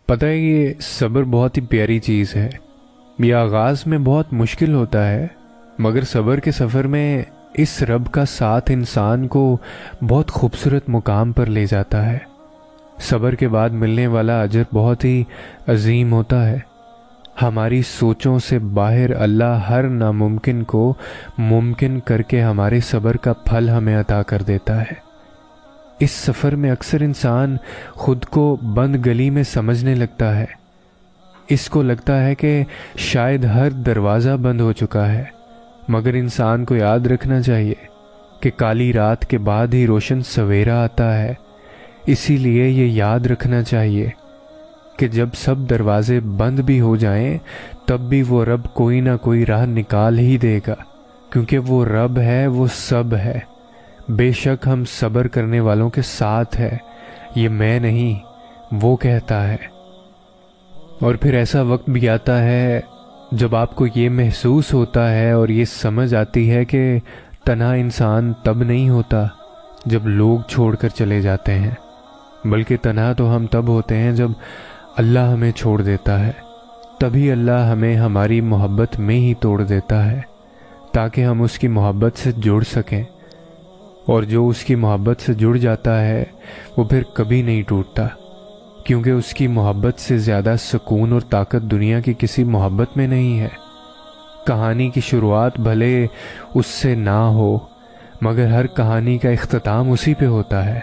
پتہ ہے یہ صبر بہت ہی پیاری چیز ہے۔ یہ آغاز میں بہت مشکل ہوتا ہے، مگر صبر کے سفر میں اس رب کا ساتھ انسان کو بہت خوبصورت مقام پر لے جاتا ہے۔ صبر کے بعد ملنے والا اجر بہت ہی عظیم ہوتا ہے۔ ہماری سوچوں سے باہر اللہ ہر ناممکن کو ممکن کر کے ہمارے صبر کا پھل ہمیں عطا کر دیتا ہے۔ اس سفر میں اکثر انسان خود کو بند گلی میں سمجھنے لگتا ہے۔ اس کو لگتا ہے کہ شاید ہر دروازہ بند ہو چکا ہے، مگر انسان کو یاد رکھنا چاہیے کہ کالی رات کے بعد ہی روشن سویرا آتا ہے۔ اسی لیے یہ یاد رکھنا چاہیے کہ جب سب دروازے بند بھی ہو جائیں تب بھی وہ رب کوئی نہ کوئی راہ نکال ہی دے گا، کیونکہ وہ رب ہے، وہ سب ہے۔ بے شک ہم صبر کرنے والوں کے ساتھ ہے، یہ میں نہیں، وہ کہتا ہے۔ اور پھر ایسا وقت بھی آتا ہے جب آپ کو یہ محسوس ہوتا ہے اور یہ سمجھ آتی ہے کہ تنہا انسان تب نہیں ہوتا جب لوگ چھوڑ کر چلے جاتے ہیں، بلکہ تنہا تو ہم تب ہوتے ہیں جب اللہ ہمیں چھوڑ دیتا ہے۔ تبھی اللہ ہمیں ہماری محبت میں ہی توڑ دیتا ہے تاکہ ہم اس کی محبت سے جڑ سکیں، اور جو اس کی محبت سے جڑ جاتا ہے وہ پھر کبھی نہیں ٹوٹتا، کیونکہ اس کی محبت سے زیادہ سکون اور طاقت دنیا کی کسی محبت میں نہیں ہے۔ کہانی کی شروعات بھلے اس سے نہ ہو، مگر ہر کہانی کا اختتام اسی پہ ہوتا ہے۔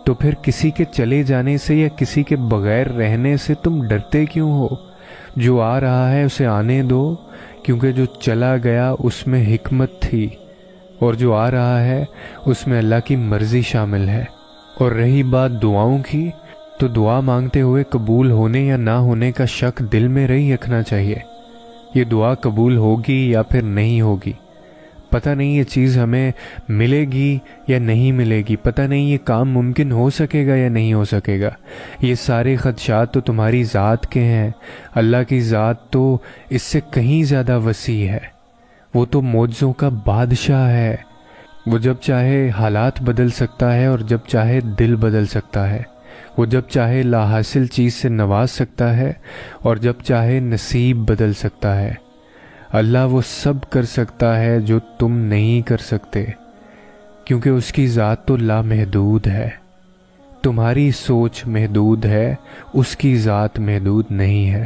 تو پھر کسی کے چلے جانے سے یا کسی کے بغیر رہنے سے تم ڈرتے کیوں ہو؟ جو آ رہا ہے اسے آنے دو، کیونکہ جو چلا گیا اس میں حکمت تھی، اور جو آ رہا ہے اس میں اللہ کی مرضی شامل ہے۔ اور رہی بات دعاؤں کی، تو دعا مانگتے ہوئے قبول ہونے یا نہ ہونے کا شک دل میں نہیں رکھنا چاہیے۔ یہ دعا قبول ہوگی یا پھر نہیں ہوگی، پتہ نہیں یہ چیز ہمیں ملے گی یا نہیں ملے گی، پتہ نہیں یہ کام ممکن ہو سکے گا یا نہیں ہو سکے گا۔ یہ سارے خدشات تو تمہاری ذات کے ہیں۔ اللہ کی ذات تو اس سے کہیں زیادہ وسیع ہے۔ وہ تو معجزوں کا بادشاہ ہے۔ وہ جب چاہے حالات بدل سکتا ہے اور جب چاہے دل بدل سکتا ہے۔ وہ جب چاہے لا حاصل چیز سے نواز سکتا ہے اور جب چاہے نصیب بدل سکتا ہے۔ اللہ وہ سب کر سکتا ہے جو تم نہیں کر سکتے، کیونکہ اس کی ذات تو لامحدود ہے۔ تمہاری سوچ محدود ہے، اس کی ذات محدود نہیں ہے۔